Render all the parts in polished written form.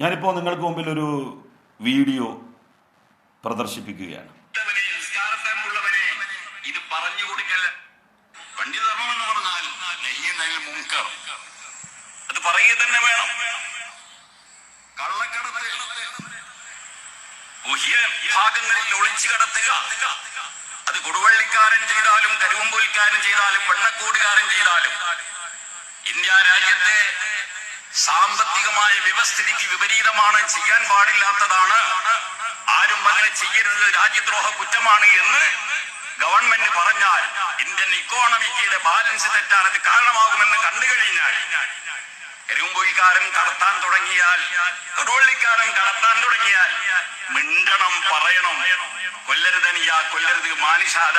ഞാനിപ്പോൾ നിങ്ങൾക്ക് മുമ്പിൽ ഒരു വീഡിയോ പ്രദർശിപ്പിക്കുകയാണ്. ഇത് പറഞ്ഞു കൊടുക്കൽ പണ്ഡിതർമ്മം എന്ന് പറഞ്ഞാൽ അത് പറയുക തന്നെ വേണം. കള്ളക്കടത്ത് ഭാഗങ്ങളിൽ ഒളിച്ചു കടത്തുക, അത് കൊടുവള്ളിക്കാരൻ ചെയ്താലും കരുവമ്പൂൽക്കാരൻ ചെയ്താലും വെണ്ണക്കോടുകാരൻ ചെയ്താലും ഇന്ത്യ രാജ്യത്തെ സാമ്പത്തികമായ വ്യവസ്ഥിതിക്ക് വിപരീതമാണ്, ചെയ്യാൻ പാടില്ലാത്തതാണ്, ആരും അങ്ങനെ ചെയ്യരുത്, രാജ്യദ്രോഹ കുറ്റമാണ് എന്ന് ഗവൺമെന്റ് പറഞ്ഞാൽ ഇന്ത്യൻ ഇക്കോണമിക്കിയുടെ ബാലൻസ് തെറ്റാൻ അത് കാരണമാകുമെന്ന് കണ്ടു കഴിഞ്ഞാൽ കരുമ്പൊഴിക്കാരൻ കടത്താൻ തുടങ്ങിയാൽ, കൊടുവള്ളിക്കാരൻ കടത്താൻ തുടങ്ങിയാൽ മിണ്ടണം, പറയണം. കൊല്ലരുതനിയ, കൊല്ലരുത് മാനിഷാദ,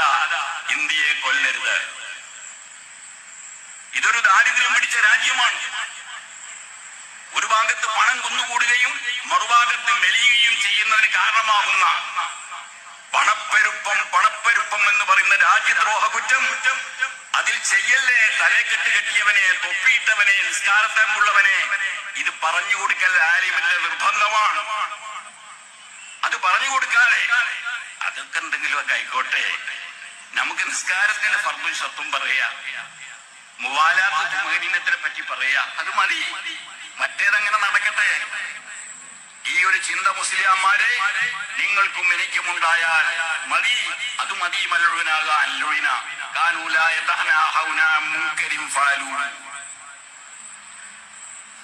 ഇന്ത്യയെ കൊല്ലരുത്. ഇതൊരു ദാരിദ്ര്യം പിടിച്ച രാജ്യമാണ്. ഒരു ഭാഗത്ത് പണം കുന്നുകൂടുകയും മറുഭാഗത്ത് മെലിയുകയും ചെയ്യുന്നതിന് കാരണമാകുന്ന പണപ്പെരുപ്പം എന്ന് പറയുന്ന രാജ്യദ്രോഹ കുറ്റം അതിൽ ചെയ്യല്ലേ. തലക്കെട്ട് കെട്ടിയവനെ, തൊപ്പിയിട്ടവനെ, നിസ്കാരത്തമ്പുള്ളവനെ ഇത് പറഞ്ഞു കൊടുക്കൽ ആലിമിന്റെ നിർബന്ധമാണ്. അത് പറഞ്ഞു കൊടുക്കാതെ അതൊക്കെ എന്തെങ്കിലുമൊക്കെ ആയിക്കോട്ടെ, നമുക്ക് നിസ്കാരത്തിന്റെ ഫർദും സ്വത്തും പറയാ, മുവാലാത്ത് തുമഹരീനത്തിനെ പറ്റി പറയാ, അത് മതി. മറ്റേതങ്ങനെ നടക്കട്ടെ. ഈ ഒരു ചിന്ത മുസ്ലിംമാരെ നിങ്ങൾക്കും എനിക്കും ഉണ്ടായാൽ മതി. അത് മതി. മലഴുവിനാകാൻ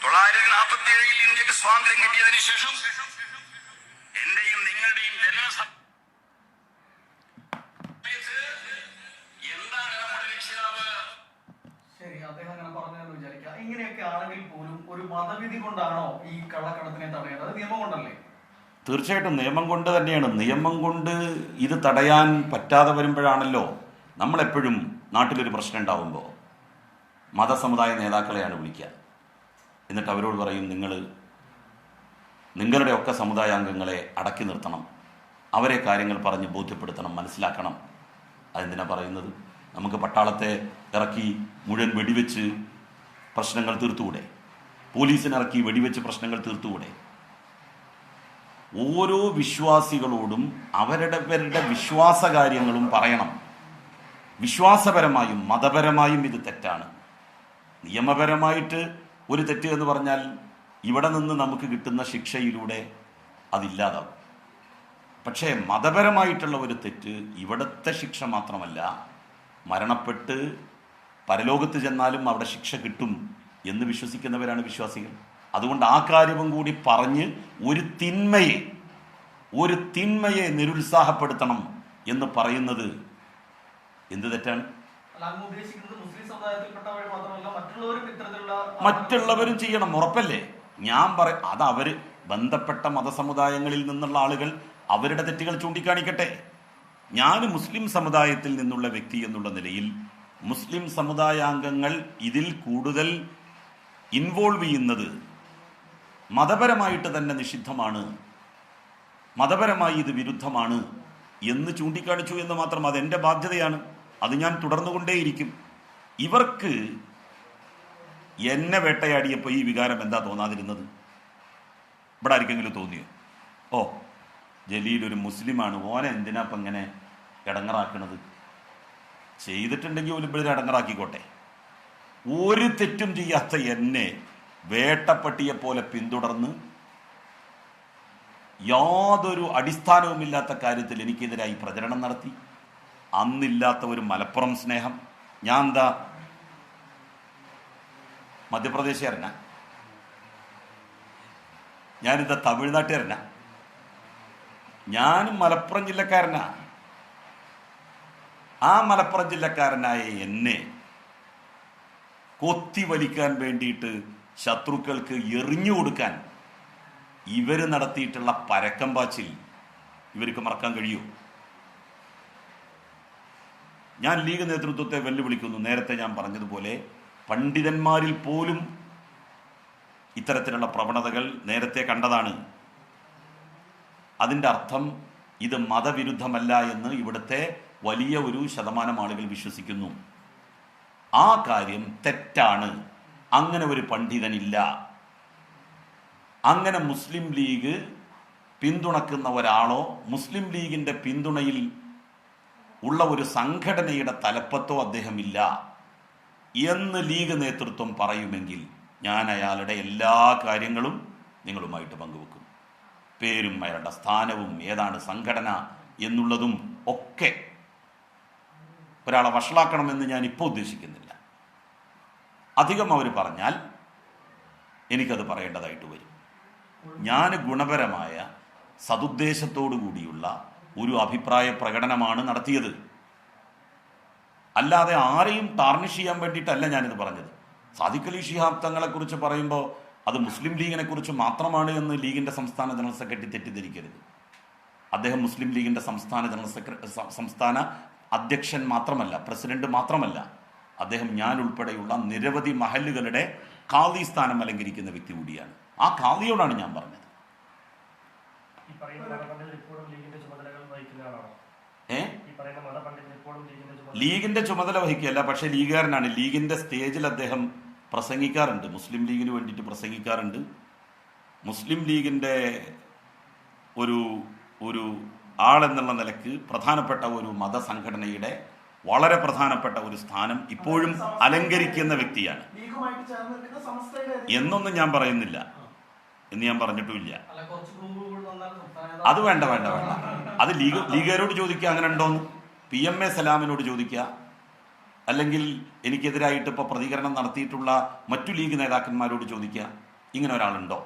947 ഇന്ത്യക്ക് സ്വാതന്ത്ര്യം കിട്ടിയതിനു ശേഷം എന്റെയും നിങ്ങളുടെയും എന്താണ് നമ്മുടെ രക്ഷിതാവ്? ശരി, അദ്ദേഹം അങ്ങനെ പറഞ്ഞതെന്ന് വിചാരിക്കാം. ഇങ്ങനെയൊക്കെ ആണെങ്കിൽ പോലും ഒരു മതവിധി കൊണ്ടാണോ ഈ കള്ളക്കടത്തിനെ തടയേണ്ടത്? നിയമം കൊണ്ടല്ലേ? തീർച്ചയായിട്ടും നിയമം കൊണ്ട് തന്നെയാണ്. നിയമം കൊണ്ട് ഇത് തടയാൻ പറ്റാതെ വരുമ്പോഴാണല്ലോ നമ്മളെപ്പോഴും നാട്ടിലൊരു പ്രശ്നം ഉണ്ടാവുമ്പോൾ മതസമുദായ നേതാക്കളെയാണ് വിളിക്കുക. എന്നിട്ട് അവരോട് പറയും, നിങ്ങളുടെയൊക്കെ സമുദായാംഗങ്ങളെ അടക്കി നിർത്തണം, അവരെ കാര്യങ്ങൾ പറഞ്ഞ് ബോധ്യപ്പെടുത്തണം, മനസ്സിലാക്കണം. അതെന്തിനാ പറയുന്നത്? നമുക്ക് പട്ടാളത്തെ ഇറക്കി മുഴുവൻ വെടിവെച്ച് പ്രശ്നങ്ങൾ തീർത്തുകൂടെ? പോലീസിനിറക്കി വെടിവെച്ച് പ്രശ്നങ്ങൾ തീർത്തുകൂടെ? ഓരോ വിശ്വാസികളോടും അവരുടെ വിശ്വാസ കാര്യങ്ങളും പറയണം. വിശ്വാസപരമായും മതപരമായും ഇത് തെറ്റാണ്. നിയമപരമായിട്ട് ഒരു തെറ്റ് എന്ന് പറഞ്ഞാൽ ഇവിടെ നിന്ന് നമുക്ക് കിട്ടുന്ന ശിക്ഷയിലൂടെ അതില്ലാതാകും. പക്ഷേ മതപരമായിട്ടുള്ള ഒരു തെറ്റ് ഇവിടുത്തെ ശിക്ഷ മാത്രമല്ല, മരണപ്പെട്ട് പരലോകത്ത് ചെന്നാലും അവിടെ ശിക്ഷ കിട്ടും എന്ന് വിശ്വസിക്കുന്നവരാണ് വിശ്വാസികൾ. അതുകൊണ്ട് ആ കാര്യവും കൂടി പറഞ്ഞ് ഒരു തിന്മയെ നിരുത്സാഹപ്പെടുത്തണം എന്ന് പറയുന്നത് എന്ത് തെറ്റാണ്? മറ്റുള്ളവരും ചെയ്യണം, ഉറപ്പല്ലേ? ഞാൻ അത് അവര് ബന്ധപ്പെട്ട മതസമുദായങ്ങളിൽ നിന്നുള്ള ആളുകൾ അവരുടെ തെറ്റുകൾ ചൂണ്ടിക്കാണിക്കട്ടെ. ഞാൻ മുസ്ലിം സമുദായത്തിൽ നിന്നുള്ള വ്യക്തി എന്നുള്ള നിലയിൽ മുസ്ലിം സമുദായാംഗങ്ങൾ ഇതിൽ കൂടുതൽ ഇൻവോൾവ് ചെയ്യുന്നത് മതപരമായിട്ട് തന്നെ നിഷിദ്ധമാണ്, മതപരമായി ഇത് വിരുദ്ധമാണ് എന്ന് ചൂണ്ടിക്കാണിച്ചു എന്ന് മാത്രം. അതെൻ്റെ ബാധ്യതയാണ്, അത് ഞാൻ തുടർന്നുകൊണ്ടേയിരിക്കും. ഇവർക്ക് എന്നെ വേട്ടയാടിയപ്പോൾ ഈ വികാരം എന്താ തോന്നാതിരുന്നത്? ഇവിടെ ആർക്കെങ്കിലും തോന്നിയോ? ഓ, ജലീൽ ഒരു മുസ്ലിമാണ്, ഓനെ എന്തിനാ ഇപ്പം ഇങ്ങനെ ഇടങ്ങറാക്കണത്? ചെയ്തിട്ടുണ്ടെങ്കിൽ ഒരു ഇവിടെ ഇടങ്ങറാക്കിക്കോട്ടെ. ഒരു തെറ്റും ചെയ്യാത്ത എന്നെ വേട്ടപ്പട്ടിയെ പോലെ പിന്തുടർന്ന് യാതൊരു അടിസ്ഥാനവുമില്ലാത്ത കാര്യത്തിൽ എനിക്കെതിരായി പ്രചരണം നടത്തി. അന്നില്ലാത്ത ഒരു മലപ്പുറം സ്നേഹം. ഞാൻ എന്താ മധ്യപ്രദേശുകാരനാ? ഞാനിതാ തമിഴ്നാട്ടുകാരനാ? ഞാനും മലപ്പുറം ജില്ലക്കാരനാ. ആ മലപ്പുറം ജില്ലക്കാരനായ എന്നെ കൊത്തി വലിക്കാൻ വേണ്ടിയിട്ട് ശത്രുക്കൾക്ക് എറിഞ്ഞു കൊടുക്കാൻ ഇവര് നടത്തിയിട്ടുള്ള പരക്കം പാച്ചിൽ ഇവർക്ക് മറക്കാൻ കഴിയുമോ? ഞാൻ ലീഗ് നേതൃത്വത്തെ വെല്ലുവിളിക്കുന്നു. നേരത്തെ ഞാൻ പറഞ്ഞതുപോലെ പണ്ഡിതന്മാരിൽ പോലും ഇത്തരത്തിലുള്ള പ്രവണതകൾ നേരത്തെ കണ്ടതാണ്. അതിൻ്റെ അർത്ഥം ഇത് മതവിരുദ്ധമല്ല എന്ന് ഇവിടുത്തെ വലിയ ഒരു ശതമാനം ആളുകൾ വിശ്വസിക്കുന്നു. ആ കാര്യം തെറ്റാണ്. അങ്ങനെ ഒരു പണ്ഡിതനില്ല. അങ്ങനെ മുസ്ലിം ലീഗ് പിന്തുണക്കുന്ന ഒരാളോ മുസ്ലിം ലീഗിന്റെ പിന്തുണയിൽ ഉള്ള ഒരു സംഘടനയുടെ തലപ്പത്തോ അദ്ദേഹമില്ല എന്ന് ലീഗ് നേതൃത്വം പറയുമെങ്കിൽ ഞാൻ അയാളുടെ എല്ലാ കാര്യങ്ങളും നിങ്ങളുമായിട്ട് പങ്കുവെക്കും. പേരും അയാളുടെ സ്ഥാനവും ഏതാണ് സംഘടന എന്നുള്ളതും ഒക്കെ. ഒരാളെ വഷളാക്കണമെന്ന് ഞാൻ ഇപ്പോൾ ഉദ്ദേശിക്കുന്നില്ല. അധികം അവർ പറഞ്ഞാൽ എനിക്കത് പറയേണ്ടതായിട്ട് വരും. ഞാൻ ഗുണപരമായ സതുദ്ദേശത്തോടു കൂടിയുള്ള ഒരു അഭിപ്രായ പ്രകടനമാണ് നടത്തിയത്. അല്ലാതെ ആരെയും ടാർണിഷ് ചെയ്യാൻ വേണ്ടിയിട്ടല്ല ഞാനിത് പറഞ്ഞത്. സാദിഖ് അലി ശിഹാബ് തങ്ങളെക്കുറിച്ച് പറയുമ്പോൾ അത് മുസ്ലിം ലീഗിനെ കുറിച്ച് മാത്രമാണ് എന്ന് ലീഗിന്റെ സംസ്ഥാന ജനറൽ സെക്രട്ടറി തെറ്റിദ്ധരിക്കരുത്. അദ്ദേഹം മുസ്ലിം ലീഗിന്റെ സംസ്ഥാന അധ്യക്ഷൻ മാത്രമല്ല, പ്രസിഡന്റ് മാത്രമല്ല. അദ്ദേഹം ഞാൻ ഉൾപ്പെടെയുള്ള നിരവധി മഹല്ലുകളുടെ ഖാദി സ്ഥാനം അലങ്കരിക്കുന്ന വ്യക്തി കൂടിയാണ്. ആ ഖാദിയോടാണ് ഞാൻ പറഞ്ഞത്. ലീഗിന്റെ ചുമതല വഹിക്കുകയല്ല, പക്ഷേ ലീഗുകാരനാണ്. ലീഗിന്റെ സ്റ്റേജിൽ അദ്ദേഹം പ്രസംഗിക്കാറുണ്ട്, മുസ്ലിം ലീഗിന് വേണ്ടിയിട്ട് പ്രസംഗിക്കാറുണ്ട്. മുസ്ലിം ലീഗിന്റെ ഒരു ഒരു ആളെന്നുള്ള നിലക്ക് പ്രധാനപ്പെട്ട ഒരു മതസംഘടനയുടെ വളരെ പ്രധാനപ്പെട്ട ഒരു സ്ഥാനം ഇപ്പോഴും അലങ്കരിക്കുന്ന വ്യക്തിയാണ്. എന്നൊന്നും ഞാൻ പറയുന്നില്ല, എന്ന് ഞാൻ പറഞ്ഞിട്ടുമില്ല. അത് വേണ്ട. അത് ലീഗുകാരോട് ചോദിക്കുക അങ്ങനെ ഉണ്ടോന്ന്. PMA സലാമിനോട് ചോദിക്കുക, അല്ലെങ്കിൽ എനിക്കെതിരായിട്ട് ഇപ്പോൾ പ്രതികരണം നടത്തിയിട്ടുള്ള മറ്റു ലീഗ് നേതാക്കന്മാരോട് ചോദിക്കുക, ഇങ്ങനെ ഒരാളുണ്ടോ?